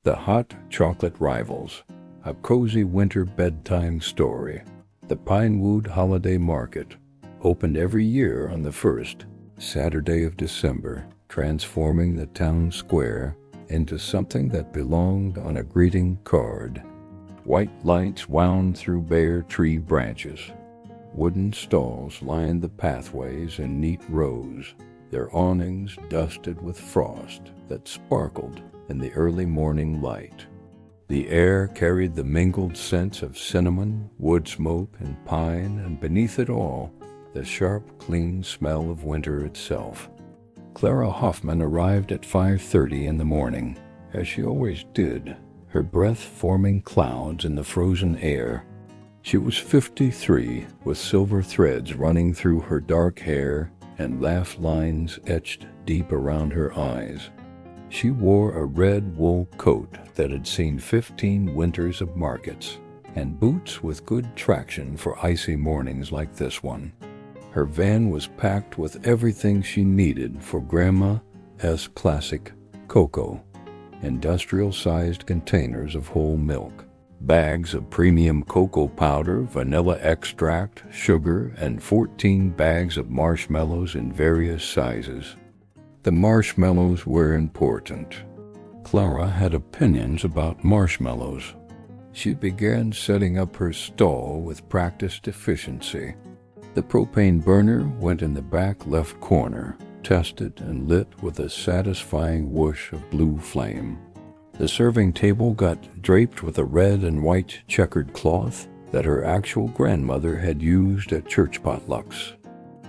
The Hot Chocolate Rivals, a cozy winter bedtime story. The Pinewood Holiday Market opened every year on the first Saturday of December, transforming the town square into something that belonged on a greeting card. White lights wound through bare tree branches. Wooden stalls lined the pathways in neat rows, their awnings dusted with frost that sparkled in the early morning light. The air carried the mingled scents of cinnamon, wood smoke, and pine, and beneath it all, the sharp, clean smell of winter itself. Clara Hoffman arrived at 5:30 in the morning, as she always did, her breath forming clouds in the frozen air. She was 53, with silver threads running through her dark hair and laugh lines etched deep around her eyes. She wore a red wool coat that had seen 15 winters of markets, and boots with good traction for icy mornings like this one. Her van was packed with everything she needed for Grandma's classic cocoa: industrial-sized containers of whole milk, bags of premium cocoa powder, vanilla extract, sugar, and 14 bags of marshmallows in various sizes. The marshmallows were important. Clara had opinions about marshmallows. She began setting up her stall with practiced efficiency. The propane burner went in the back left corner, tested and lit with a satisfying whoosh of blue flame. The serving table got draped with a red and white checkered cloth that her actual grandmother had used at church potlucks.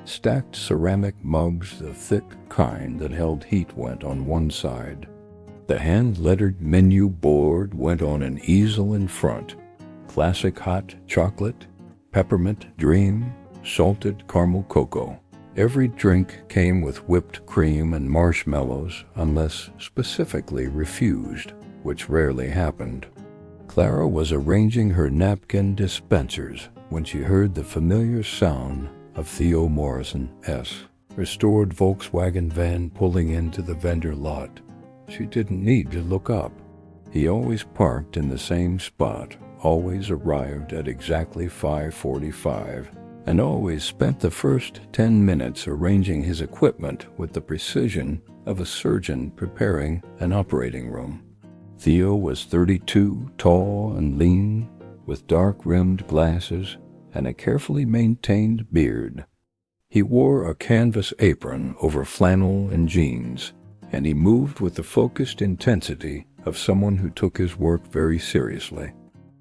Stacked ceramic mugs, the thick kind that held heat, went on one side. The hand-lettered menu board went on an easel in front. Classic hot chocolate, peppermint dream, salted caramel cocoa. Every drink came with whipped cream and marshmallows unless specifically refused, which rarely happened. Clara was arranging her napkin dispensers when she heard the familiar sound of Theo Morrison's restored Volkswagen van pulling into the vendor lot. She didn't need to look up. He always parked in the same spot, always arrived at exactly 5:45, and always spent the first 10 minutes arranging his equipment with the precision of a surgeon preparing an operating room. Theo was 32, tall and lean, with dark-rimmed glasses and a carefully maintained beard. He wore a canvas apron over flannel and jeans, and he moved with the focused intensity of someone who took his work very seriously.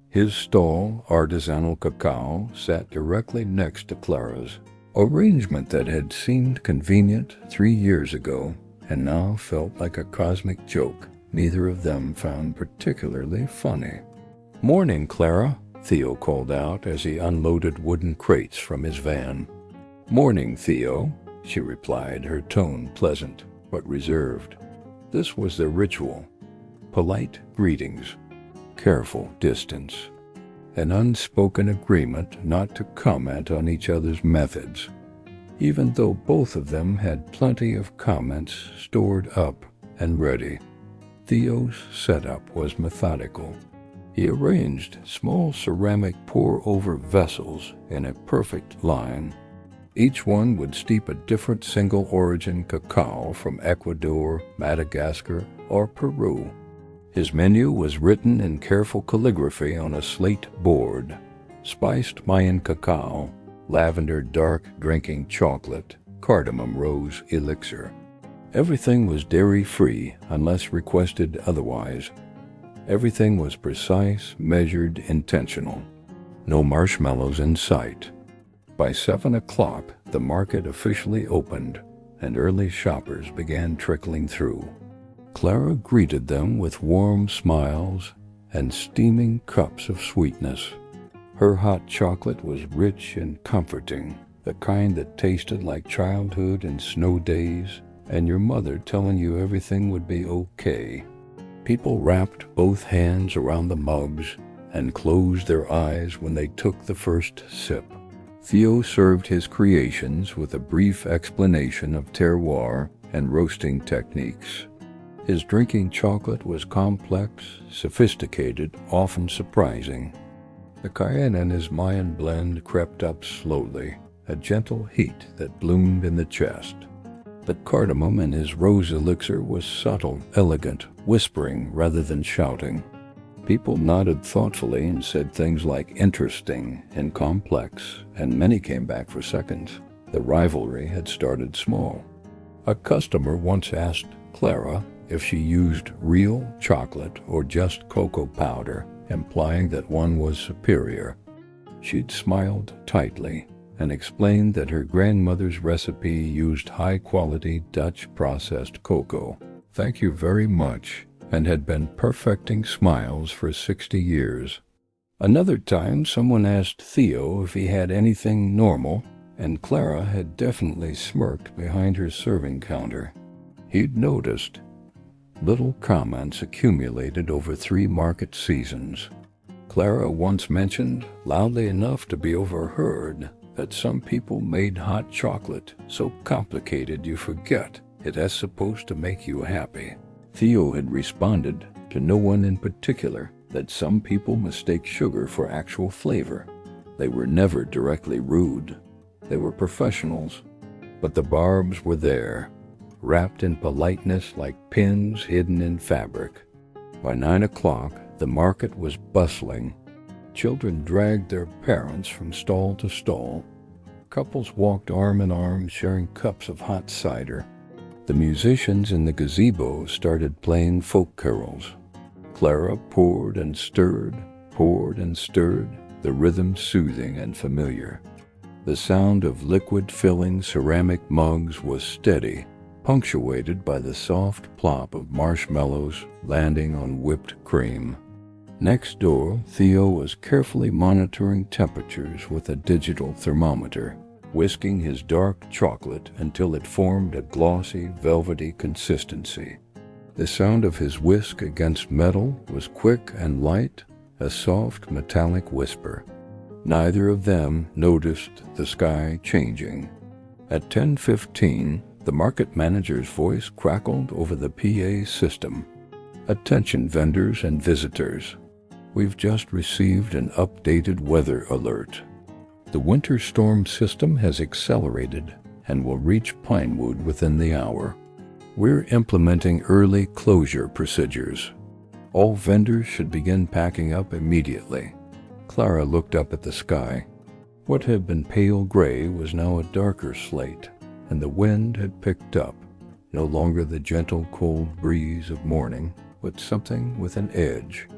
His stall, Artisanal Cacao, sat directly next to Clara's, arrangement that had seemed convenient 3 years ago and now felt like a cosmic joke neither of them found particularly funny. "Morning, Clara," Theo called out as he unloaded wooden crates from his van. "Morning, Theo," she replied, her tone pleasant but reserved. This was their ritual: polite greetings, careful distance, an unspoken agreement not to comment on each other's methods, even though both of them had plenty of comments stored up and ready. Theo's setup was methodical. He arranged small ceramic pour-over vessels in a perfect line. Each one would steep a different single-origin cacao from Ecuador, Madagascar, or Peru. His menu was written in careful calligraphy on a slate board: spiced Mayan cacao, lavender dark drinking chocolate, cardamom rose elixir. Everything was dairy-free unless requested otherwise. Everything was precise, measured, intentional. No marshmallows in sight. By 7 o'clock, the market officially opened, and early shoppers began trickling through. Clara greeted them with warm smiles and steaming cups of sweetness. Her hot chocolate was rich and comforting, the kind that tasted like childhood and snow days, and your mother telling you everything would be okay. People wrapped both hands around the mugs and closed their eyes when they took the first sip. Theo served his creations with a brief explanation of terroir and roasting techniques. His drinking chocolate was complex, sophisticated, often surprising. The cayenne in his Mayan blend crept up slowly, a gentle heat that bloomed in the chest. The cardamom in his rose elixir was subtle, elegant, whispering rather than shouting. People nodded thoughtfully and said things like interesting and complex, and many came back for seconds. The rivalry had started small. A customer once asked Clara if she used real chocolate or just cocoa powder, implying that one was superior. She'd smiled tightly and explained that her grandmother's recipe used high-quality Dutch processed cocoa. "Thank you very much," and had been perfecting smiles for 60 years. Another time, someone asked Theo if he had anything normal, and Clara had definitely smirked behind her serving counter. He'd noticed. Little comments accumulated over 3 market seasons. Clara once mentioned, loudly enough to be overheard, that some people made hot chocolate so complicated you forget it is supposed to make you happy. Theo had responded, to no one in particular, that some people mistake sugar for actual flavor. They were never directly rude. They were professionals. But the barbs were there, wrapped in politeness like pins hidden in fabric. By 9 o'clock, the market was bustling. Children dragged their parents from stall to stall. Couples walked arm in arm, sharing cups of hot cider. The musicians in the gazebo started playing folk carols. Clara poured and stirred, the rhythm soothing and familiar. The sound of liquid filling ceramic mugs was steady, punctuated by the soft plop of marshmallows landing on whipped cream. Next door, Theo was carefully monitoring temperatures with a digital thermometer, whisking his dark chocolate until it formed a glossy, velvety consistency. The sound of his whisk against metal was quick and light, a soft metallic whisper. Neither of them noticed the sky changing. At 10:15, the market manager's voice crackled over the PA system. "Attention vendors and visitors. We've just received an updated weather alert. The winter storm system has accelerated and will reach Pinewood within the hour. We're implementing early closure procedures. All vendors should begin packing up immediately." Clara looked up at the sky. What had been pale gray was now a darker slate, and the wind had picked up, no longer the gentle cold breeze of morning, but something with an edge.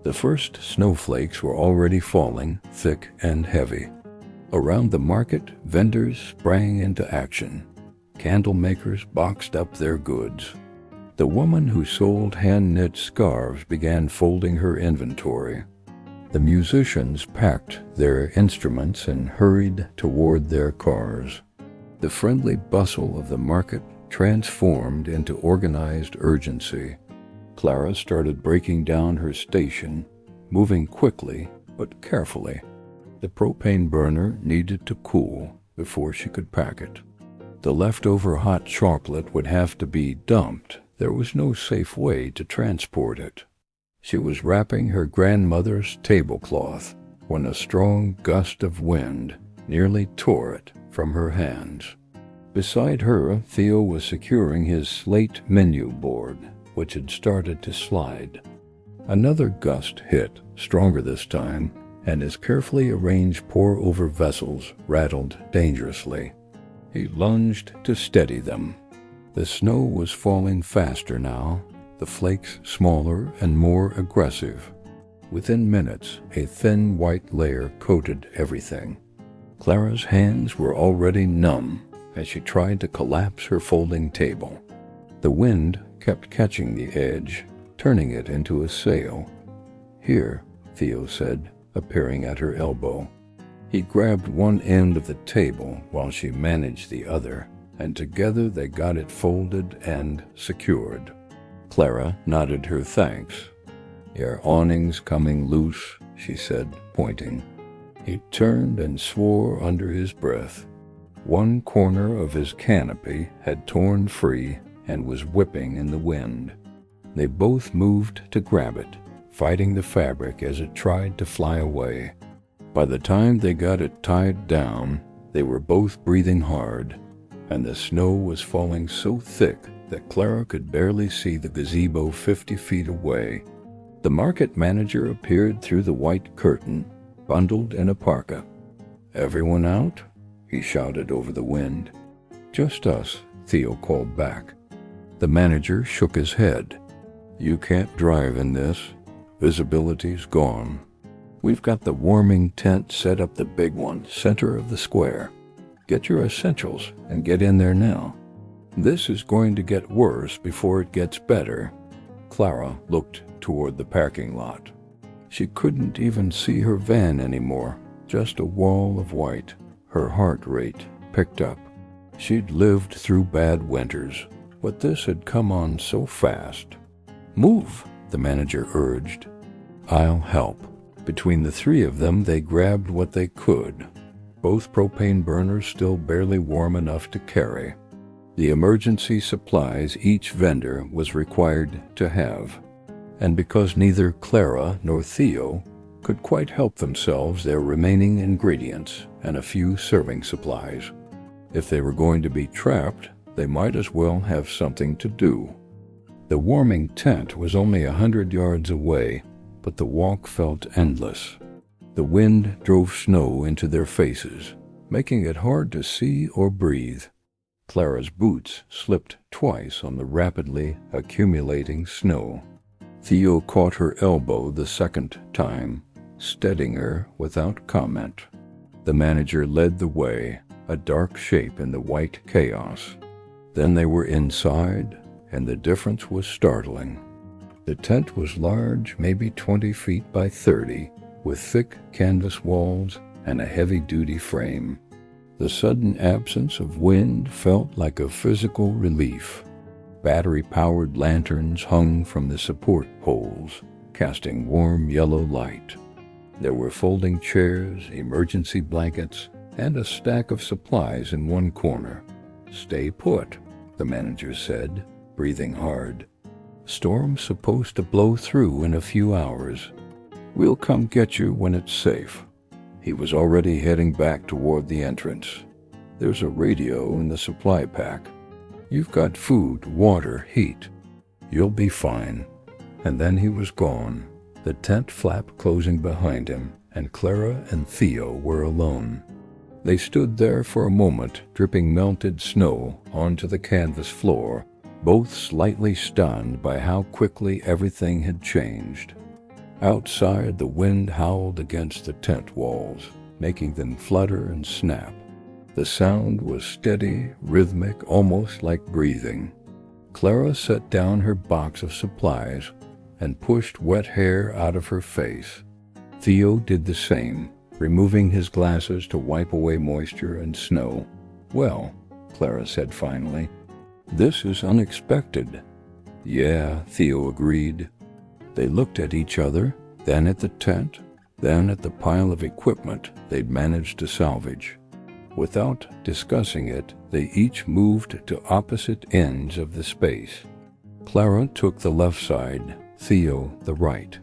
The first snowflakes were already falling, thick and heavy. Around the market, vendors sprang into action. Candle makers boxed up their goods. The woman who sold hand-knit scarves began folding her inventory. The musicians packed their instruments and hurried toward their cars. The friendly bustle of the market transformed into organized urgency. Clara started breaking down her station, moving quickly but carefully. The propane burner needed to cool before she could pack it. The leftover hot chocolate would have to be dumped. There was no safe way to transport it. She was wrapping her grandmother's tablecloth when a strong gust of wind nearly tore it from her hands. Beside her, Theo was securing his slate menu board, which had started to slide. Another gust hit, stronger this time, and his carefully arranged pour-over vessels rattled dangerously. He lunged to steady them. The snow was falling faster now, the flakes smaller and more aggressive. Within minutes, a thin white layer coated everything. Clara's hands were already numb as she tried to collapse her folding table. The wind kept catching the edge, turning it into a sail. "Here," Theo said, appearing at her elbow. He grabbed one end of the table while she managed the other, and together they got it folded and secured. Clara nodded her thanks. "Your awning's coming loose," she said, pointing. He turned and swore under his breath. One corner of his canopy had torn free and was whipping in the wind. They both moved to grab it, fighting the fabric as it tried to fly away. By the time they got it tied down, they were both breathing hard, and the snow was falling so thick that Clara could barely see the gazebo 50 feet away. The market manager appeared through the white curtain, bundled in a parka. "Everyone out?" he shouted over the wind. "Just us," Theo called back. The manager shook his head. "You can't drive in this. Visibility's gone. We've got the warming tent set up, the big one, center of the square. Get your essentials and get in there now. This is going to get worse before it gets better." Clara looked toward the parking lot. She couldn't even see her van anymore, just a wall of white. Her heart rate picked up. She'd lived through bad winters, but this had come on so fast. "Move," the manager urged. "I'll help." Between the three of them, they grabbed what they could, both propane burners still barely warm enough to carry. The emergency supplies each vendor was required to have, and because neither Clara nor Theo could quite help themselves, their remaining ingredients and a few serving supplies. If they were going to be trapped, they might as well have something to do. The warming tent was only 100 yards away, but the walk felt endless. The wind drove snow into their faces, making it hard to see or breathe. Clara's boots slipped twice on the rapidly accumulating snow. Theo caught her elbow the second time, steadying her without comment. The manager led the way, a dark shape in the white chaos. Then they were inside, and the difference was startling. The tent was large, maybe 20 feet by 30, with thick canvas walls and a heavy-duty frame. The sudden absence of wind felt like a physical relief. Battery-powered lanterns hung from the support poles, casting warm yellow light. There were folding chairs, emergency blankets, and a stack of supplies in one corner. "Stay put," the manager said, breathing hard. "Storm's supposed to blow through in a few hours. We'll come get you when it's safe." He was already heading back toward the entrance. "There's a radio in the supply pack. You've got food, water, heat. You'll be fine." And then he was gone, the tent flap closing behind him, and Clara and Theo were alone. They stood there for a moment, dripping melted snow onto the canvas floor, both slightly stunned by how quickly everything had changed. Outside, the wind howled against the tent walls, making them flutter and snap. The sound was steady, rhythmic, almost like breathing. Clara set down her box of supplies and pushed wet hair out of her face. Theo did the same, removing his glasses to wipe away moisture and snow. "Well," Clara said finally, "this is unexpected." "Yeah," Theo agreed. They looked at each other, then at the tent, then at the pile of equipment they'd managed to salvage. Without discussing it, they each moved to opposite ends of the space. Clara took the left side, Theo the right.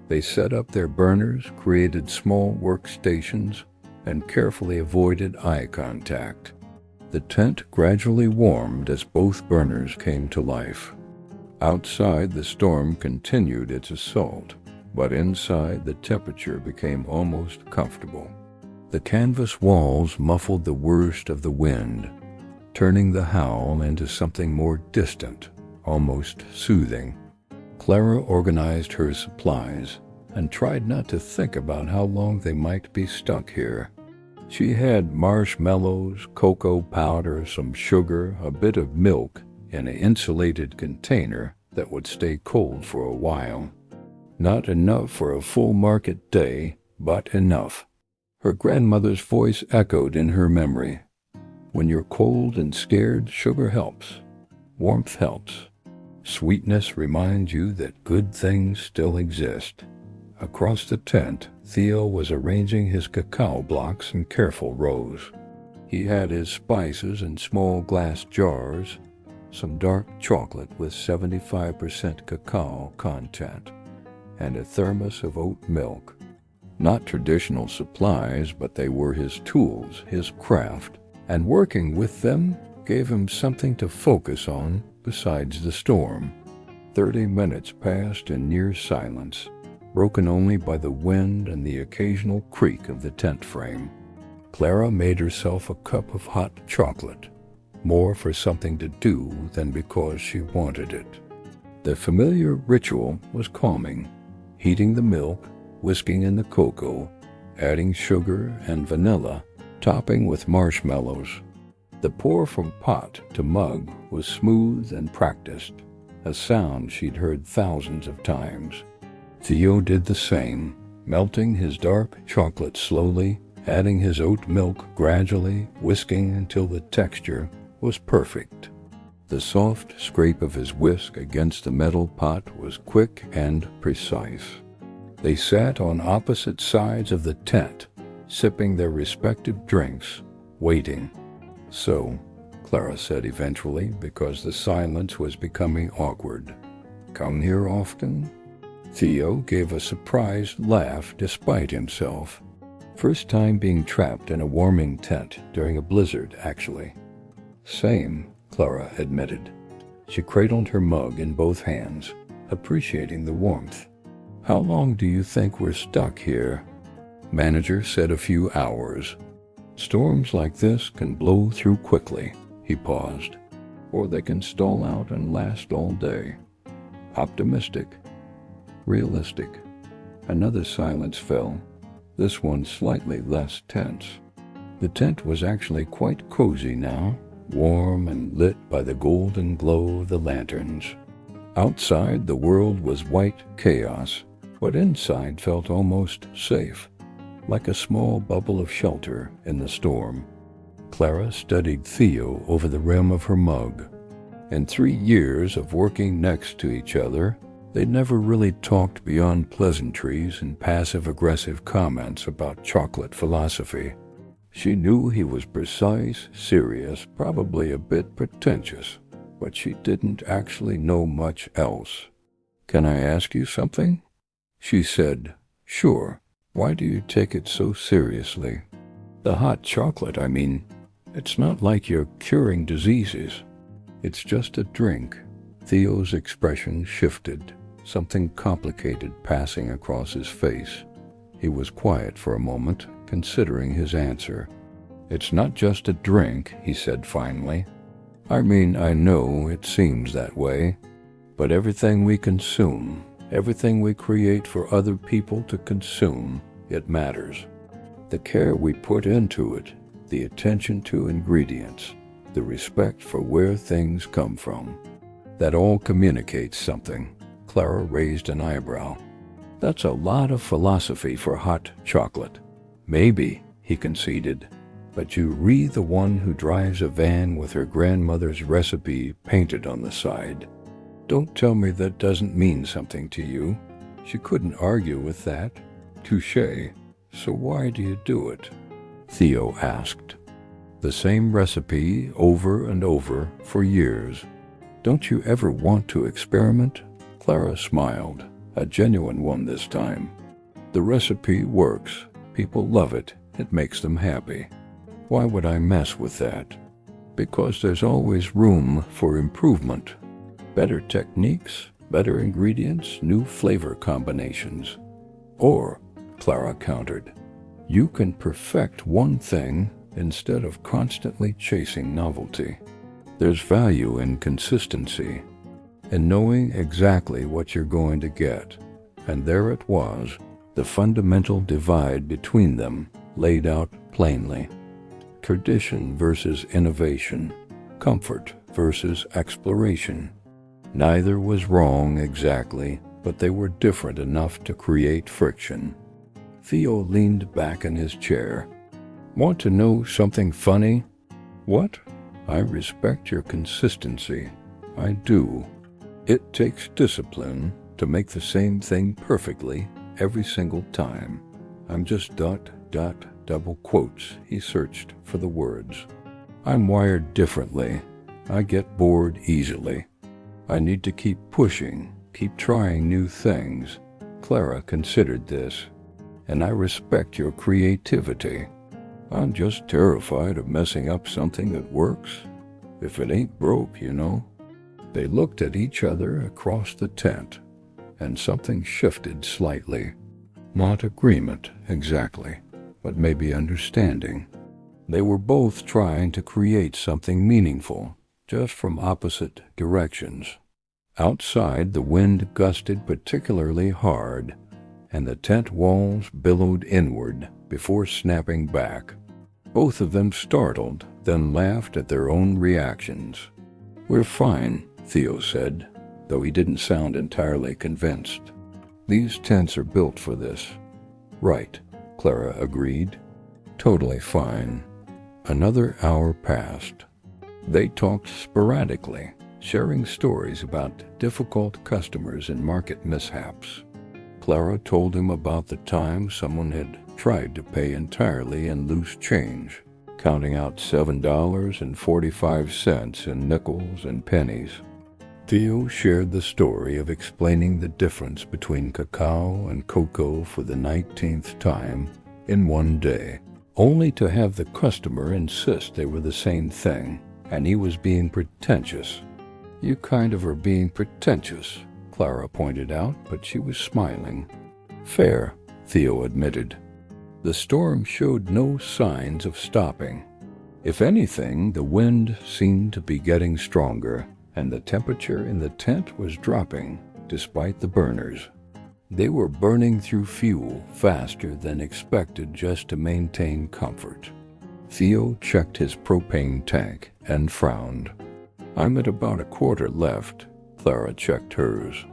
They set up their burners, created small workstations, and carefully avoided eye contact. The tent gradually warmed as both burners came to life. Outside, the storm continued its assault, but inside, the temperature became almost comfortable. The canvas walls muffled the worst of the wind, turning the howl into something more distant, almost soothing. Clara organized her supplies and tried not to think about how long they might be stuck here. She had marshmallows, cocoa powder, some sugar, a bit of milk in an insulated container that would stay cold for a while. Not enough for a full market day, but enough. Her grandmother's voice echoed in her memory. "When you're cold and scared, sugar helps. Warmth helps. Sweetness reminds you that good things still exist." Across the tent, Theo was arranging his cacao blocks in careful rows. He had his spices in small glass jars, some dark chocolate with 75% cacao content, and a thermos of oat milk. Not traditional supplies, but they were his tools, his craft, and working with them gave him something to focus on besides the storm. 30 minutes passed in near silence, broken only by the wind and the occasional creak of the tent frame. Clara made herself a cup of hot chocolate, more for something to do than because she wanted it. The familiar ritual was calming, heating the milk, whisking in the cocoa, adding sugar and vanilla, topping with marshmallows. The pour from pot to mug was smooth and practiced, a sound she'd heard thousands of times. Theo did the same, melting his dark chocolate slowly, adding his oat milk gradually, whisking until the texture was perfect. The soft scrape of his whisk against the metal pot was quick and precise. They sat on opposite sides of the tent, sipping their respective drinks, waiting. "So," Clara said eventually, because the silence was becoming awkward, "come here often?" Theo gave a surprised laugh despite himself. First time being trapped in a warming tent during a blizzard, actually. "Same," Clara admitted. She cradled her mug in both hands, appreciating the warmth. "How long do you think we're stuck here?" Manager said a few hours. "Storms like this can blow through quickly," he paused, "or they can stall out and last all day." Optimistic. Realistic. Another silence fell, this one slightly less tense. The tent was actually quite cozy now, warm and lit by the golden glow of the lanterns. Outside, the world was white chaos, but inside felt almost safe, like a small bubble of shelter in the storm. Clara studied Theo over the rim of her mug. In 3 years of working next to each other, they'd never really talked beyond pleasantries and passive-aggressive comments about chocolate philosophy. She knew he was precise, serious, probably a bit pretentious, but she didn't actually know much else. "Can I ask you something?" She said, "Sure. Why do you take it so seriously?" "The hot chocolate, I mean. It's not like you're curing diseases. It's just a drink." Theo's expression shifted, something complicated passing across his face. He was quiet for a moment, considering his answer. "It's not just a drink," he said finally. "I mean, I know it seems that way, but everything we consume, everything we create for other people to consume, it matters. The care we put into it, the attention to ingredients, the respect for where things come from. That all communicates something." Clara raised an eyebrow. "That's a lot of philosophy for hot chocolate." "Maybe," he conceded, "but you re the one who drives a van with her grandmother's recipe painted on the side. Don't tell me that doesn't mean something to you." She couldn't argue with that. "Touché. So why do you do it?" Theo asked. "The same recipe over and over for years. Don't you ever want to experiment?" Clara smiled, a genuine one this time. "The recipe works. People love it. It makes them happy. Why would I mess with that?" "Because there's always room for improvement. Better techniques, better ingredients, new flavor combinations. Or," Clara countered, "you can perfect one thing instead of constantly chasing novelty. There's value in consistency, in knowing exactly what you're going to get." And there it was, the fundamental divide between them, laid out plainly. Tradition versus innovation, comfort versus exploration. Neither was wrong exactly, but they were different enough to create friction. Theo leaned back in his chair. "Want to know something funny?" "What?" "I respect your consistency. I do. It takes discipline to make the same thing perfectly every single time. I'm just ... double quotes." He searched for the words. "I'm wired differently. I get bored easily. I need to keep pushing, keep trying new things. Clara considered this. And I respect your creativity. I'm just terrified of messing up something that works. If it ain't broke, you know. They looked at each other across the tent, and something shifted slightly. Not agreement, exactly, but maybe understanding. They were both trying to create something meaningful, just from opposite directions. Outside, the wind gusted particularly hard, and the tent walls billowed inward before snapping back. Both of them startled, then laughed at their own reactions. "We're fine," Theo said, though he didn't sound entirely convinced. "These tents are built for this." "Right," Clara agreed. "Totally fine." Another hour passed. They talked sporadically, sharing stories about difficult customers and market mishaps. Clara told him about the time someone had tried to pay entirely in loose change, counting out $7.45 in nickels and pennies. Theo shared the story of explaining the difference between cacao and cocoa for the 19th time in one day, only to have the customer insist they were the same thing, and he was being pretentious. "You kind of are being pretentious," Clara pointed out, but she was smiling. "Fair," Theo admitted. The storm showed no signs of stopping. If anything, the wind seemed to be getting stronger, and the temperature in the tent was dropping, despite the burners. They were burning through fuel faster than expected just to maintain comfort. Theo checked his propane tank and frowned. "I'm at about a quarter left." Clara checked hers.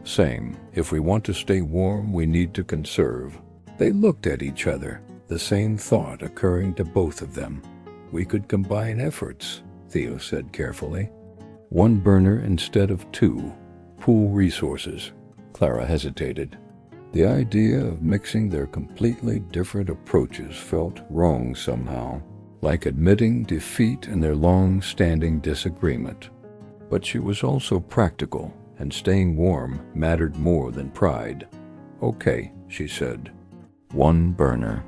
"Same. If we want to stay warm, we need to conserve." They looked at each other, the same thought occurring to both of them. "We could combine efforts," Theo said carefully. "One burner instead of two. Pool resources." Clara hesitated. The idea of mixing their completely different approaches felt wrong somehow, like admitting defeat in their long-standing disagreement. But she was also practical, and staying warm mattered more than pride. "Okay," she said. "One burner.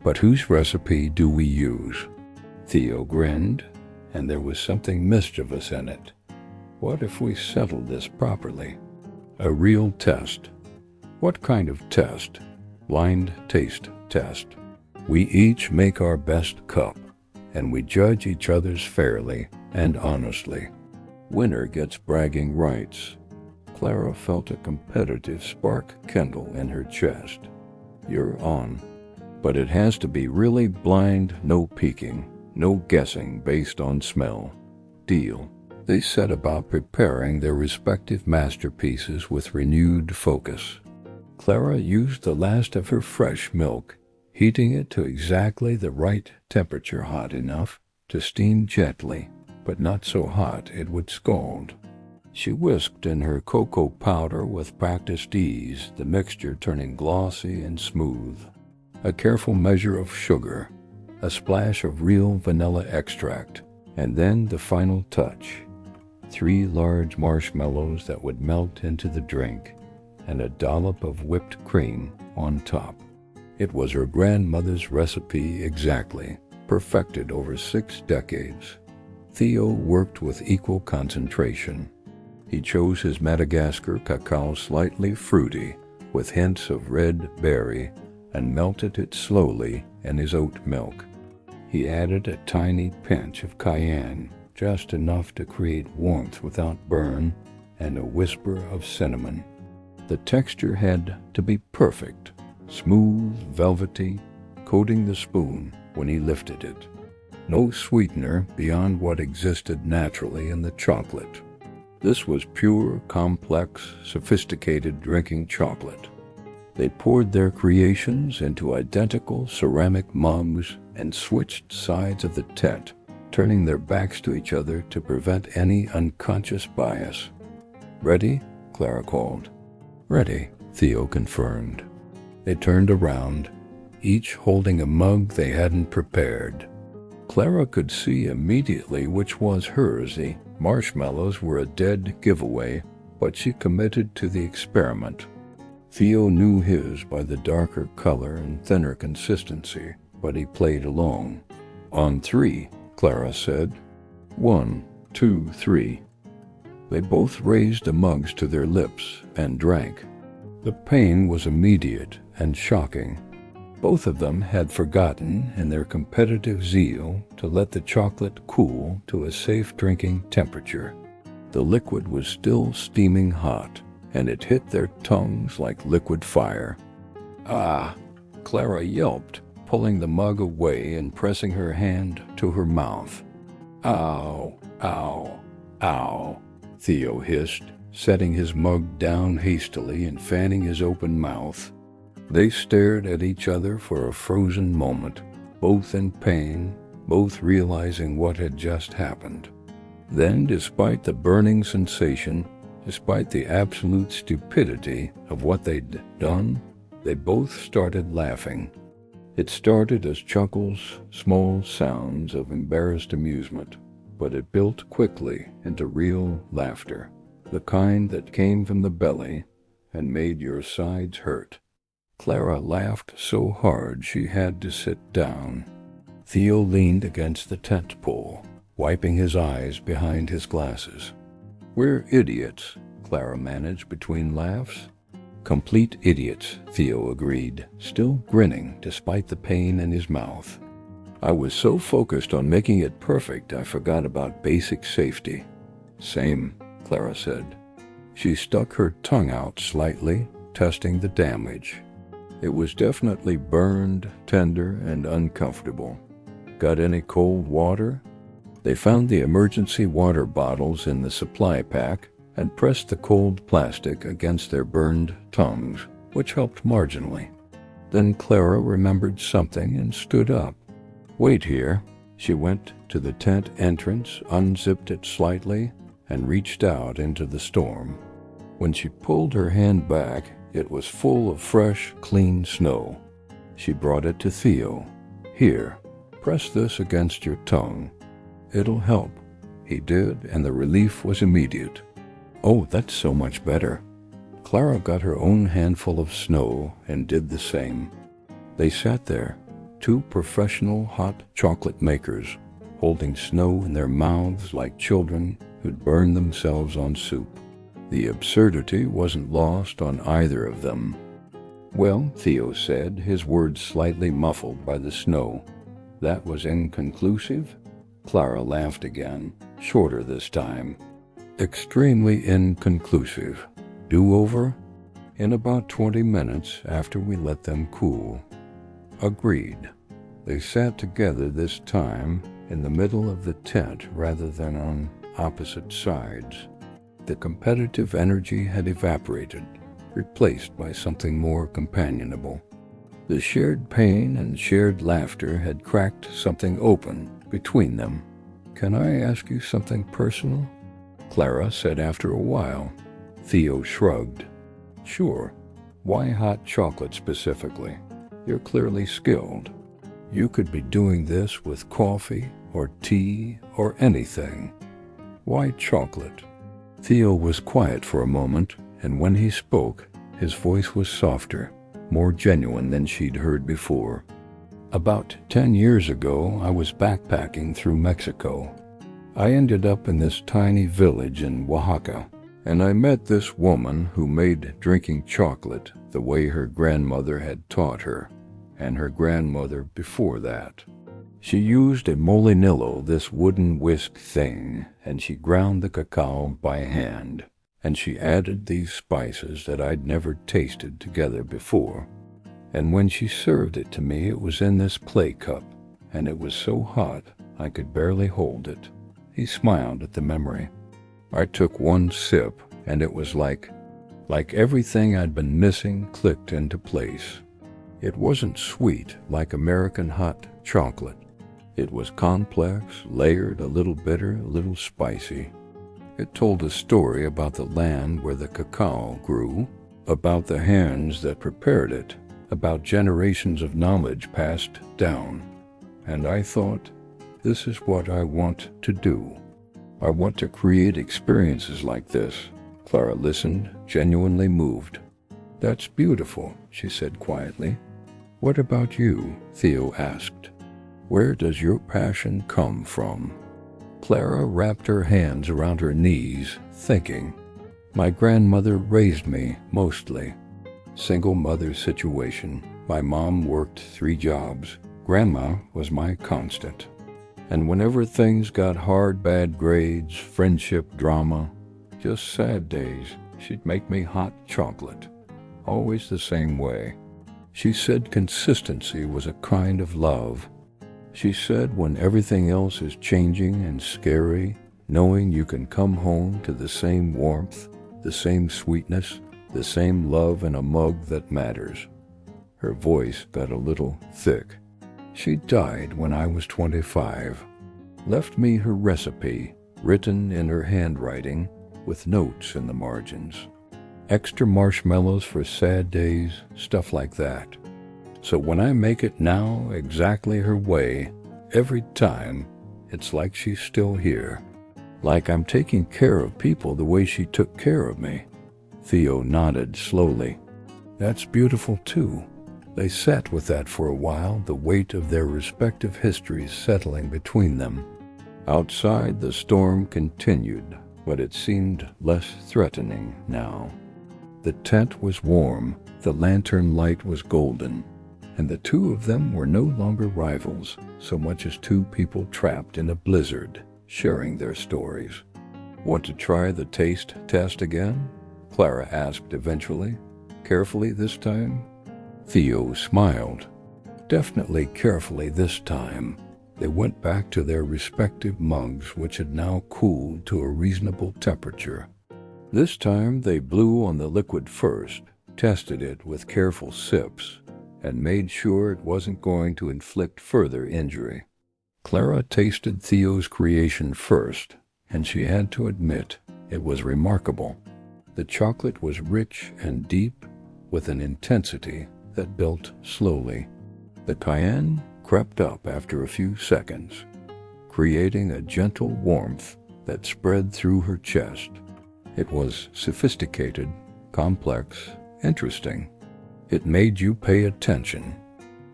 But whose recipe do we use?" Theo grinned, and there was something mischievous in it. "What if we settled this properly? A real test." "What kind of test?" "Blind taste test. We each make our best cup, and we judge each other's fairly and honestly. Winner gets bragging rights." Clara felt a competitive spark kindle in her chest. "You're on. But it has to be really blind, no peeking, no guessing based on smell. Deal." They set about preparing their respective masterpieces with renewed focus. Clara used the last of her fresh milk, heating it to exactly the right temperature, hot enough to steam gently, but not so hot it would scald. She whisked in her cocoa powder with practiced ease, the mixture turning glossy and smooth. A careful measure of sugar, a splash of real vanilla extract, and then the final touch. 3 large marshmallows that would melt into the drink, and a dollop of whipped cream on top. It was her grandmother's recipe exactly, perfected over 6 decades. Theo worked with equal concentration. He chose his Madagascar cacao slightly fruity, with hints of red berry, and melted it slowly in his oat milk. He added a tiny pinch of cayenne, just enough to create warmth without burn, and a whisper of cinnamon. The texture had to be perfect, smooth, velvety, coating the spoon when he lifted it. No sweetener beyond what existed naturally in the chocolate. This was pure, complex, sophisticated drinking chocolate. They poured their creations into identical ceramic mugs and switched sides of the tent, turning their backs to each other to prevent any unconscious bias. "Ready?" Clara called. "Ready," Theo confirmed. They turned around, each holding a mug they hadn't prepared. Clara could see immediately which was hers. The marshmallows were a dead giveaway, but she committed to the experiment. Theo knew his by the darker color and thinner consistency, but he played along. "On 3, Clara said. 1, 2, 3. They both raised the mugs to their lips and drank. The pain was immediate and shocking. Both of them had forgotten, in their competitive zeal, to let the chocolate cool to a safe drinking temperature. The liquid was still steaming hot, and it hit their tongues like liquid fire. "Ah!" Clara yelped, pulling the mug away and pressing her hand to her mouth. "Ow! Ow! Ow!" Theo hissed, setting his mug down hastily and fanning his open mouth. They stared at each other for a frozen moment, both in pain, both realizing what had just happened. Then, despite the burning sensation, despite the absolute stupidity of what they'd done, they both started laughing. It started as chuckles, small sounds of embarrassed amusement, but it built quickly into real laughter, the kind that came from the belly and made your sides hurt. Clara laughed so hard she had to sit down. Theo leaned against the tent pole, wiping his eyes behind his glasses. "We're idiots," Clara managed between laughs. "Complete idiots," Theo agreed, still grinning despite the pain in his mouth. "I was so focused on making it perfect I forgot about basic safety." "Same," Clara said. She stuck her tongue out slightly, testing the damage. It was definitely burned, tender, and uncomfortable. "Got any cold water?" They found the emergency water bottles in the supply pack and pressed the cold plastic against their burned tongues, which helped marginally. Then Clara remembered something and stood up. "Wait here." She went to the tent entrance, unzipped it slightly, and reached out into the storm. When she pulled her hand back, it was full of fresh, clean snow. She brought it to Theo. "Here, press this against your tongue. It'll help." He did, and the relief was immediate. "Oh, that's so much better." Clara got her own handful of snow and did the same. They sat there, two professional hot chocolate makers, holding snow in their mouths like children who'd burned themselves on soup. The absurdity wasn't lost on either of them. "Well," Theo said, his words slightly muffled by the snow. "That was inconclusive?" Clara laughed again, shorter this time. "Extremely inconclusive. Do-over?" "In about 20 minutes after we let them cool." "Agreed." They sat together this time in the middle of the tent rather than on opposite sides. The competitive energy had evaporated, replaced by something more companionable. The shared pain and shared laughter had cracked something open between them. "Can I ask you something personal?" Clara said after a while. Theo shrugged. "Sure. Why hot chocolate specifically? You're clearly skilled. You could be doing this with coffee or tea or anything. Why chocolate?" Theo was quiet for a moment, and when he spoke, his voice was softer, more genuine than she'd heard before. "About 10 years ago, I was backpacking through Mexico. I ended up in this tiny village in Oaxaca, and I met this woman who made drinking chocolate the way her grandmother had taught her, and her grandmother before that. She used a molinillo, this wooden whisk thing, and she ground the cacao by hand, and she added these spices that I'd never tasted together before. And when she served it to me, it was in this play cup, and it was so hot I could barely hold it." He smiled at the memory. "I took one sip, and it was like everything I'd been missing clicked into place. It wasn't sweet like American hot chocolate. It was complex, layered, a little bitter, a little spicy. It told a story about the land where the cacao grew, about the hands that prepared it, about generations of knowledge passed down. And I thought, This is what I want to do. I want to create experiences like this." Clara listened, genuinely moved. "That's beautiful," she said quietly. "What about you?" Theo asked. "Where does your passion come from?" Clara wrapped her hands around her knees, thinking. "My grandmother raised me, mostly. Single mother situation. My mom worked 3 jobs. Grandma was my constant. And whenever things got hard, bad grades, friendship drama, just sad days, she'd make me hot chocolate. Always the same way. She said consistency was a kind of love. She said when everything else is changing and scary, knowing you can come home to the same warmth, the same sweetness, the same love in a mug that matters." Her voice got a little thick. "She died when I was 25. Left me her recipe, written in her handwriting, with notes in the margins. Extra marshmallows for sad days, stuff like that. So when I make it now exactly her way, every time, it's like she's still here. Like I'm taking care of people the way she took care of me." Theo nodded slowly. "That's beautiful too." They sat with that for a while, the weight of their respective histories settling between them. Outside, the storm continued, but it seemed less threatening now. The tent was warm, the lantern light was golden, and the two of them were no longer rivals, so much as two people trapped in a blizzard, sharing their stories. "Want to try the taste test again?" Clara asked eventually. "Carefully this time?" Theo smiled. "Definitely carefully this time." They went back to their respective mugs, which had now cooled to a reasonable temperature. This time they blew on the liquid first, tested it with careful sips, and made sure it wasn't going to inflict further injury. Clara tasted Theo's creation first, and she had to admit it was remarkable. The chocolate was rich and deep, with an intensity that built slowly. The cayenne crept up after a few seconds, creating a gentle warmth that spread through her chest. It was sophisticated, complex, interesting. It made you pay attention.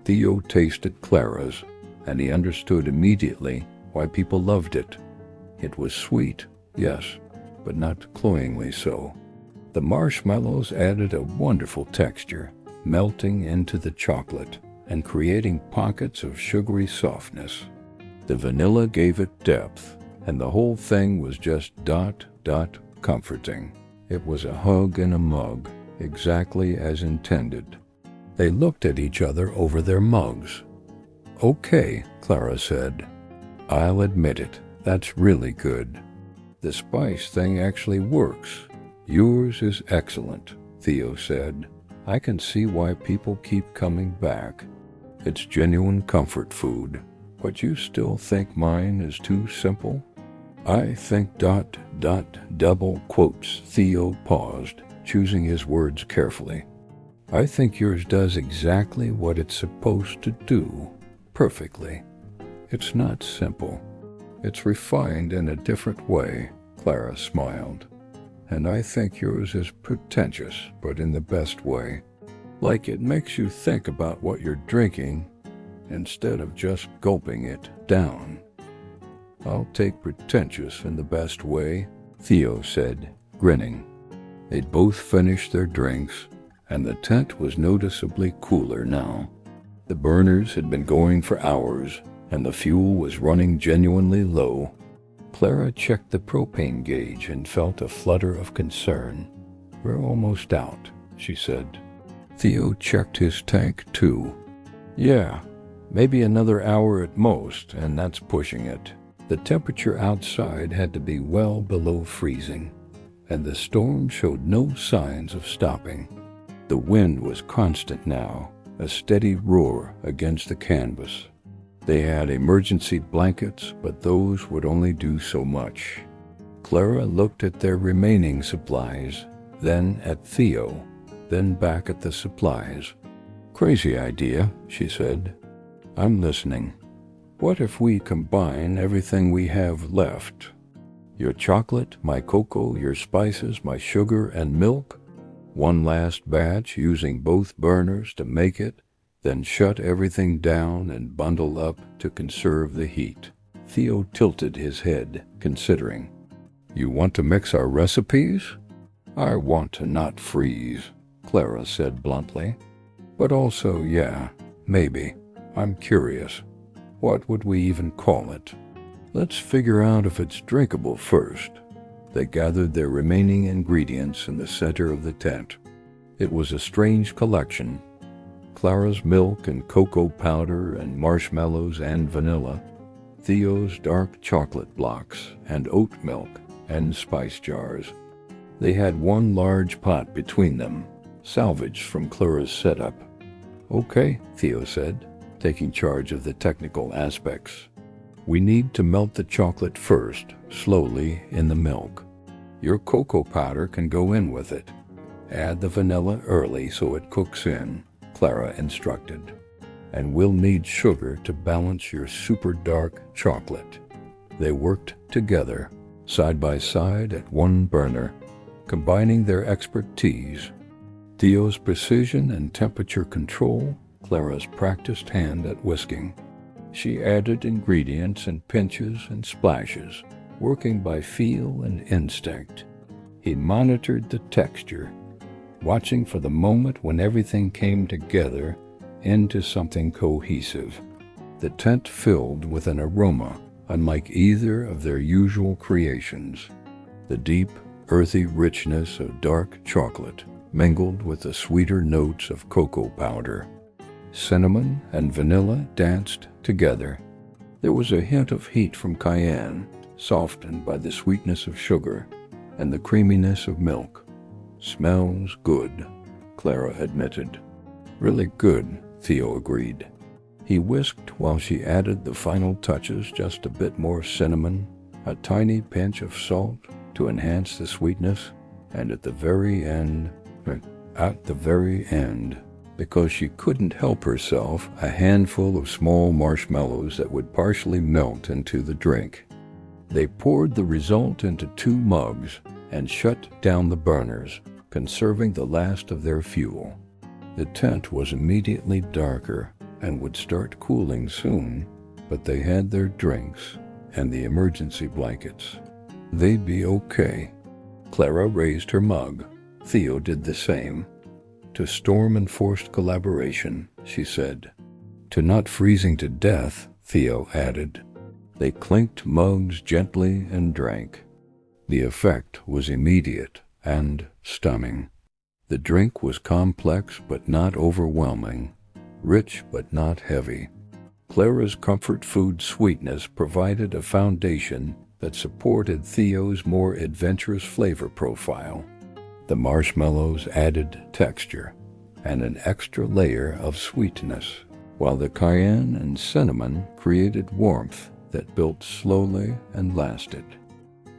Theo tasted Clara's, and he understood immediately why people loved it. It was sweet, yes, but not cloyingly so. The marshmallows added a wonderful texture, melting into the chocolate and creating pockets of sugary softness. The vanilla gave it depth, and the whole thing was just comforting. It was a hug in a mug, exactly as intended. They looked at each other over their mugs. "Okay," Clara said. "I'll admit it, that's really good. The spice thing actually works. Yours is excellent," Theo said. "I can see why people keep coming back. It's genuine comfort food, but you still think mine is too simple?" "I think ... double quotes." Theo paused, choosing his words carefully. "I think yours does exactly what it's supposed to do, perfectly. It's not simple. It's refined in a different way," Clara smiled. "And I think yours is pretentious, but in the best way. Like it makes you think about what you're drinking instead of just gulping it down." "I'll take pretentious in the best way," Theo said, grinning. They'd both finished their drinks, and the tent was noticeably cooler now. The burners had been going for hours, and the fuel was running genuinely low. Clara checked the propane gauge and felt a flutter of concern. "We're almost out," she said. Theo checked his tank too. "Yeah, maybe another hour at most, and that's pushing it." The temperature outside had to be well below freezing, and the storm showed no signs of stopping. The wind was constant now, a steady roar against the canvas. They had emergency blankets, but those would only do so much. Clara looked at their remaining supplies, then at Theo, then back at the supplies. "Crazy idea," she said. "I'm listening." What if we combine everything we have left? Your chocolate, my cocoa, your spices, my sugar and milk? One last batch using both burners to make it, then shut everything down and bundle up to conserve the heat. Theo tilted his head, considering. You want to mix our recipes? I want to not freeze, Clara said bluntly. But also, yeah, maybe. I'm curious. What would we even call it? Let's figure out if it's drinkable first. They gathered their remaining ingredients in the center of the tent. It was a strange collection. Clara's milk and cocoa powder and marshmallows and vanilla, Theo's dark chocolate blocks and oat milk and spice jars. They had one large pot between them, salvaged from Clara's setup. Okay, Theo said, taking charge of the technical aspects. We need to melt the chocolate first, slowly in the milk. Your cocoa powder can go in with it. Add the vanilla early so it cooks in, Clara instructed. And we'll need sugar to balance your super dark chocolate. They worked together, side by side at one burner, combining their expertise. Theo's precision and temperature control, Clara's practiced hand at whisking. She added ingredients in pinches and splashes, working by feel and instinct. He monitored the texture, watching for the moment when everything came together into something cohesive. The tent filled with an aroma unlike either of their usual creations. The deep, earthy richness of dark chocolate mingled with the sweeter notes of cocoa powder. Cinnamon and vanilla danced together. There was a hint of heat from cayenne, softened by the sweetness of sugar and the creaminess of milk. Smells good, Clara admitted. Really good, Theo agreed. He whisked while she added the final touches, just a bit more cinnamon, a tiny pinch of salt to enhance the sweetness, and at the very end, because she couldn't help herself, a handful of small marshmallows that would partially melt into the drink. They poured the result into 2 mugs and shut down the burners, conserving the last of their fuel. The tent was immediately darker and would start cooling soon, but they had their drinks and the emergency blankets. They'd be okay. Clara raised her mug. Theo did the same. To storm enforced collaboration, she said. To not freezing to death, Theo added. They clinked mugs gently and drank. The effect was immediate and stunning. The drink was complex but not overwhelming, rich but not heavy. Clara's comfort food sweetness provided a foundation that supported Theo's more adventurous flavor profile. The marshmallows added texture and an extra layer of sweetness, while the cayenne and cinnamon created warmth that built slowly and lasted.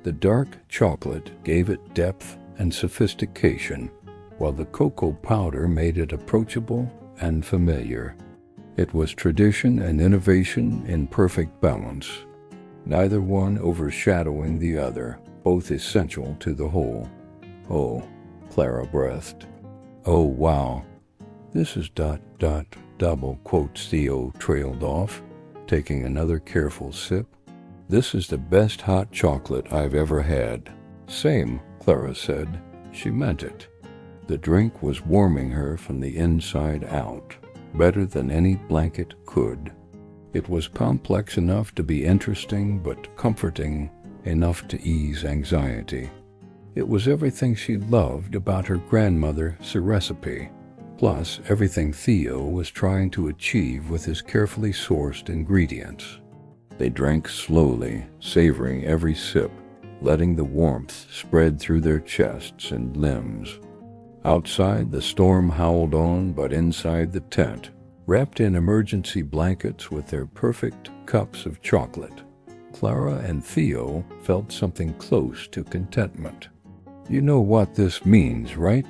The dark chocolate gave it depth and sophistication, while the cocoa powder made it approachable and familiar. It was tradition and innovation in perfect balance, neither one overshadowing the other, both essential to the whole. Oh, Clara breathed. Oh, wow. This is ... double quotes Theo trailed off, taking another careful sip. This is the best hot chocolate I've ever had. Same, Clara said. She meant it. The drink was warming her from the inside out, better than any blanket could. It was complex enough to be interesting, but comforting enough to ease anxiety. It was everything she loved about her grandmother's recipe, plus everything Theo was trying to achieve with his carefully sourced ingredients. They drank slowly, savoring every sip, letting the warmth spread through their chests and limbs. Outside, the storm howled on, but inside the tent, wrapped in emergency blankets with their perfect cups of chocolate, Clara and Theo felt something close to contentment. You know what this means, right?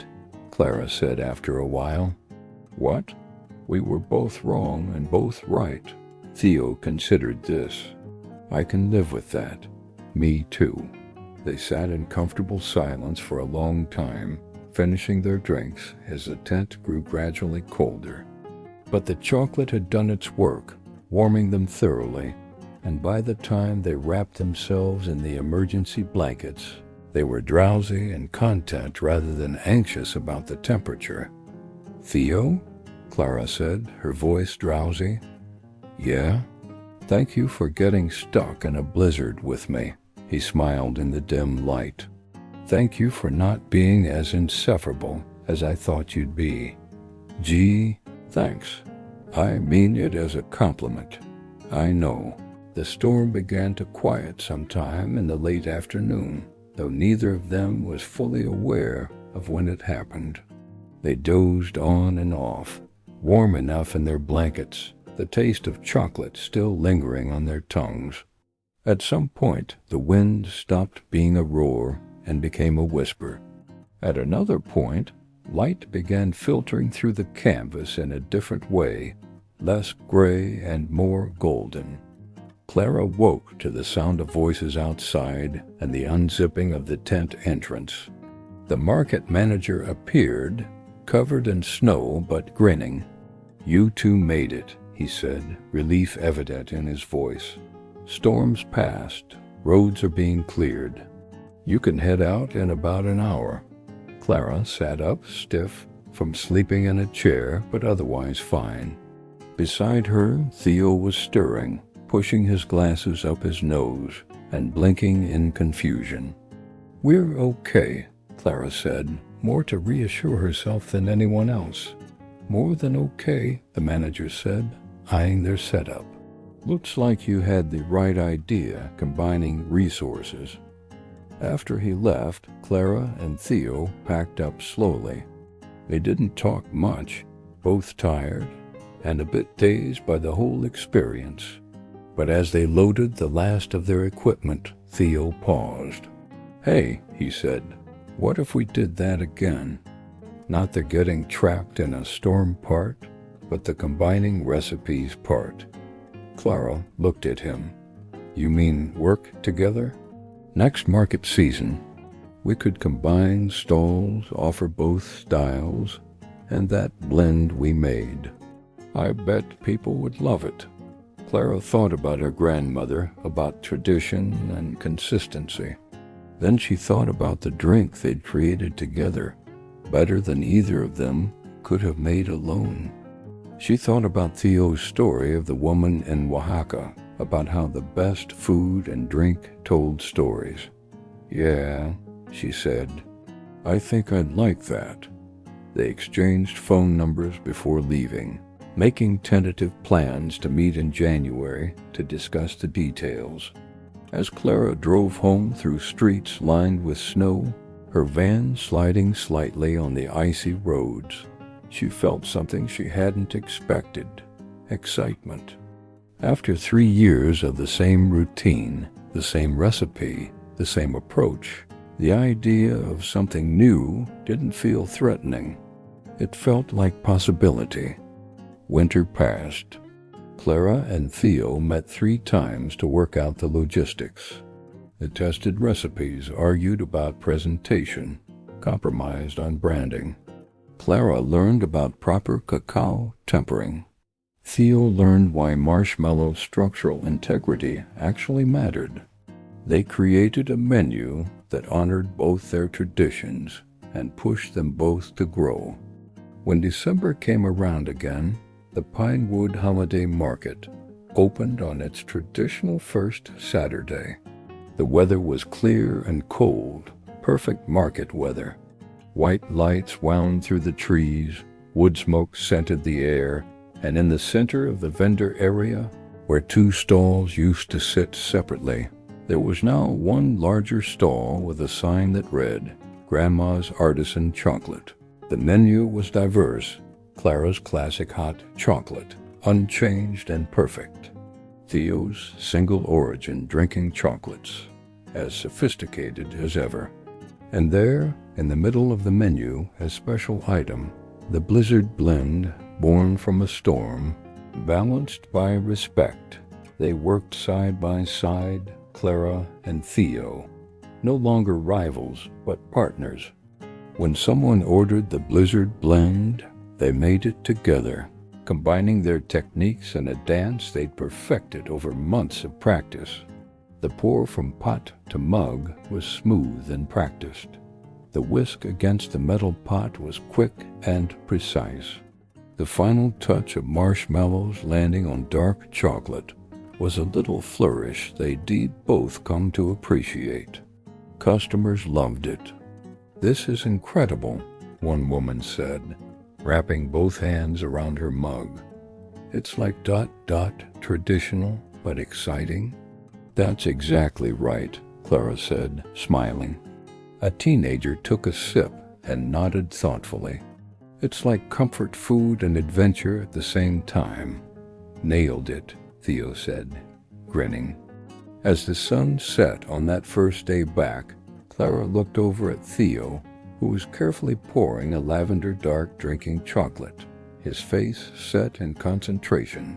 Clara said after a while. What? We were both wrong and both right, Theo considered this. I can live with that. Me too. They sat in comfortable silence for a long time, finishing their drinks as the tent grew gradually colder. But the chocolate had done its work, warming them thoroughly, and by the time they wrapped themselves in the emergency blankets, they were drowsy and content rather than anxious about the temperature. "Theo?" Clara said, her voice drowsy. "Yeah? Thank you for getting stuck in a blizzard with me," he smiled in the dim light. "Thank you for not being as insufferable as I thought you'd be." "Gee, thanks. I mean it as a compliment. I know." The storm began to quiet sometime in the late afternoon, though neither of them was fully aware of when it happened. They dozed on and off, warm enough in their blankets, the taste of chocolate still lingering on their tongues. At some point, the wind stopped being a roar and became a whisper. At another point, light began filtering through the canvas in a different way, less gray and more golden. Clara woke to the sound of voices outside and the unzipping of the tent entrance. The market manager appeared, covered in snow but grinning. "You two made it," he said, relief evident in his voice. "Storm's past. Roads are being cleared. You can head out in about an hour." Clara sat up, stiff from sleeping in a chair, but otherwise fine. Beside her, Theo was stirring, pushing his glasses up his nose and blinking in confusion. "We're okay," Clara said, more to reassure herself than anyone else. "More than okay," the manager said, eyeing their setup. "Looks like you had the right idea, combining resources." After he left, Clara and Theo packed up slowly. They didn't talk much, both tired and a bit dazed by the whole experience. But as they loaded the last of their equipment, Theo paused. "Hey," he said, "what if we did that again? Not the getting trapped in a storm part, but the combining recipes part." Clara looked at him. "You mean work together?" "Next market season, we could combine stalls, offer both styles, and that blend we made. I bet people would love it." Clara thought about her grandmother, about tradition and consistency. Then she thought about the drink they'd created together, better than either of them could have made alone. She thought about Theo's story of the woman in Oaxaca, about how the best food and drink told stories. "Yeah," she said, "I think I'd like that." They exchanged phone numbers before leaving, making tentative plans to meet in January to discuss the details. As Clara drove home through streets lined with snow, her van sliding slightly on the icy roads, she felt something she hadn't expected: excitement. After 3 years of the same routine, the same recipe, the same approach, the idea of something new didn't feel threatening. It felt like possibility. Winter passed. Clara and Theo met 3 times to work out the logistics. They tested recipes, argued about presentation, compromised on branding. Clara learned about proper cacao tempering. Theo learned why marshmallow structural integrity actually mattered. They created a menu that honored both their traditions and pushed them both to grow. When December came around again, the Pinewood Holiday Market opened on its traditional first Saturday. The weather was clear and cold, perfect market weather. White lights wound through the trees, wood smoke scented the air, and in the center of the vendor area, where 2 stalls used to sit separately, there was now one larger stall with a sign that read, "Grandma's Artisan Chocolate." The menu was diverse: Clara's classic hot chocolate, unchanged and perfect; Theo's single origin drinking chocolates, as sophisticated as ever. And there, in the middle of the menu, as special item, the Blizzard Blend, born from a storm, Balanced by respect, they worked side by side, Clara and Theo, no longer rivals but partners. When someone ordered the Blizzard blend, they made it together, combining their techniques in a dance they'd perfected over months of practice. The pour from pot to mug was smooth and practiced. The whisk against the metal pot was quick and precise. The final touch of marshmallows landing on dark chocolate was a little flourish they'd both come to appreciate. Customers loved it. "This is incredible," one woman said, wrapping both hands around her mug. "It's like ... traditional but exciting." "That's exactly right," Clara said, smiling. A teenager took a sip and nodded thoughtfully. "It's like comfort food and adventure at the same time." "Nailed it," Theo said, grinning. As the sun set on that first day back, Clara looked over at Theo, who was carefully pouring a lavender dark drinking chocolate, his face set in concentration.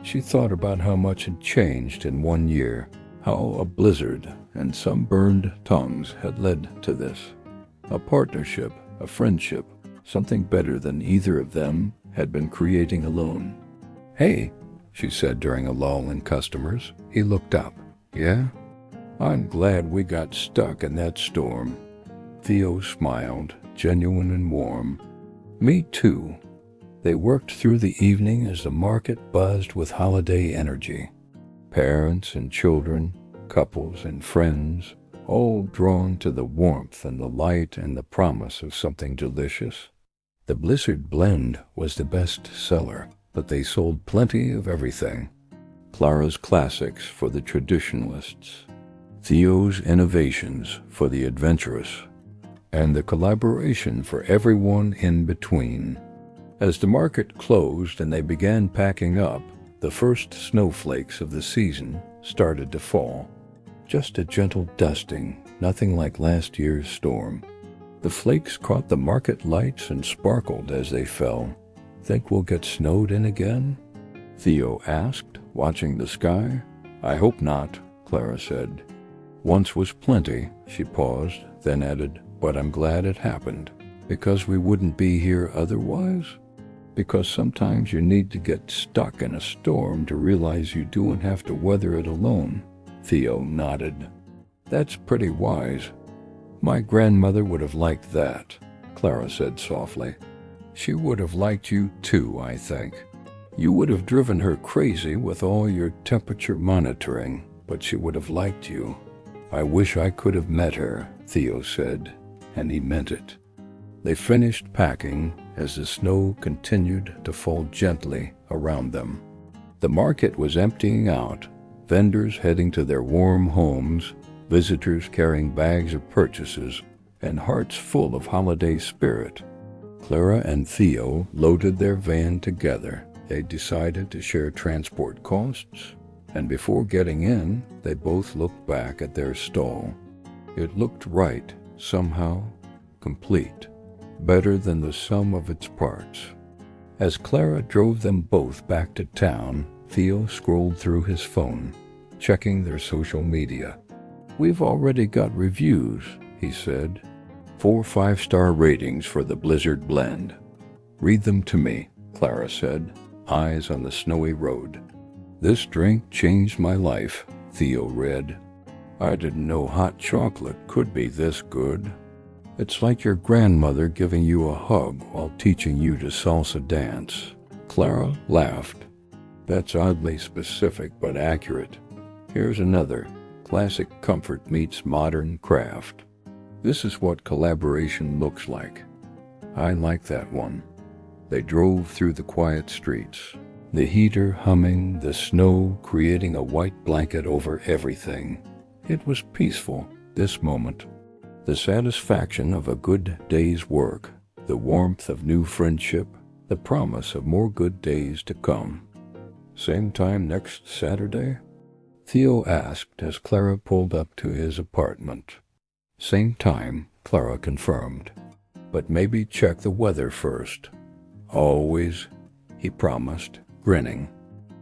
She thought about how much had changed in 1 year, how a blizzard and some burned tongues had led to this. A partnership, a friendship, something better than either of them had been creating alone. "Hey," she said during a lull in customers. He looked up. "Yeah? I'm glad we got stuck in that storm." Theo smiled, genuine and warm. "Me too." They worked through the evening as the market buzzed with holiday energy. Parents and children, couples and friends, all drawn to the warmth and the light and the promise of something delicious. The Blizzard blend was the best seller, but they sold plenty of everything. Clara's classics for the traditionalists, Theo's innovations for the adventurous, and the collaboration for everyone in between. As the market closed and they began packing up, the first snowflakes of the season started to fall. Just a gentle dusting, nothing like last year's storm. The flakes caught the market lights and sparkled as they fell. "Think we'll get snowed in again?" Theo asked, watching the sky. "I hope not," Clara said. "Once was plenty," she paused, then added, "but I'm glad it happened. Because we wouldn't be here otherwise? Because sometimes you need to get stuck in a storm to realize you don't have to weather it alone." Theo nodded. "That's pretty wise. My grandmother would have liked that," Clara said softly. "She would have liked you too, I think. You would have driven her crazy with all your temperature monitoring, but she would have liked you." "I wish I could have met her," Theo said, and he meant it. They finished packing as the snow continued to fall gently around them. The market was emptying out, vendors heading to their warm homes, visitors carrying bags of purchases, and hearts full of holiday spirit. Clara and Theo loaded their van together. They decided to share transport costs, and before getting in, they both looked back at their stall. It looked right, somehow, complete, better than the sum of its parts. As Clara drove them both back to town, Theo scrolled through his phone, checking their social media. "We've already got reviews," he said. 4 5-star ratings for the Blizzard blend. "Read them to me," Clara said, eyes on the snowy road. "This drink changed my life," Theo read. "I didn't know hot chocolate could be this good. It's like your grandmother giving you a hug while teaching you to salsa dance." Clara laughed. "That's oddly specific but accurate. Here's another. Classic comfort meets modern craft. This is what collaboration looks like. I like that one." They drove through the quiet streets, the heater humming, the snow creating a white blanket over everything. It was peaceful, this moment. The satisfaction of a good day's work, the warmth of new friendship, the promise of more good days to come. "Same time next Saturday?" Theo asked as Clara pulled up to his apartment. "Same time," Clara confirmed. "But maybe check the weather first." "Always," he promised, grinning.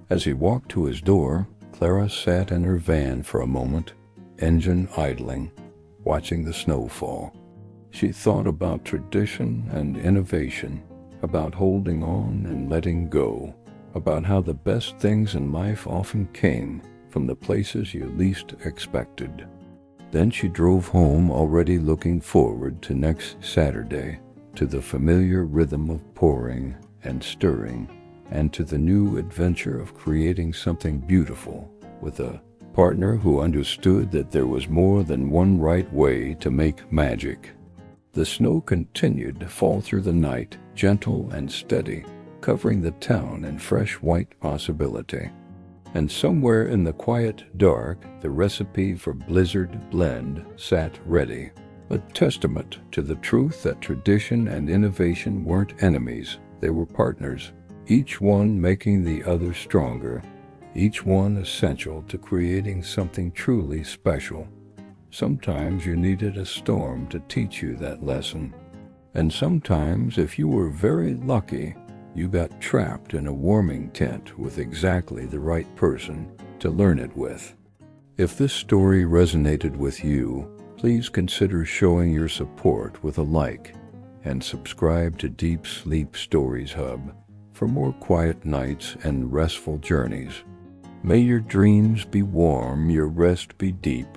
As he walked to his door, Clara sat in her van for a moment, engine idling, watching the snow fall. She thought about tradition and innovation, about holding on and letting go, about how the best things in life often came from the places you least expected. Then she drove home, already looking forward to next Saturday, to the familiar rhythm of pouring and stirring, and to the new adventure of creating something beautiful with a partner who understood that there was more than one right way to make magic. The snow continued to fall through the night, gentle and steady, covering the town in fresh white possibility. And somewhere in the quiet dark, the recipe for Blizzard Blend sat ready, a testament to the truth that tradition and innovation weren't enemies, they were partners, each one making the other stronger, each one essential to creating something truly special. Sometimes you needed a storm to teach you that lesson. And sometimes, if you were very lucky, you got trapped in a warming tent with exactly the right person to learn it with. If this story resonated with you, please consider showing your support with a like and subscribe to Deep Sleep Stories Hub for more quiet nights and restful journeys. May your dreams be warm, your rest be deep,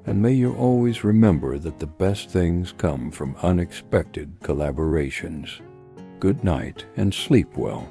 and may you always remember that the best things come from unexpected collaborations. Good night and sleep well.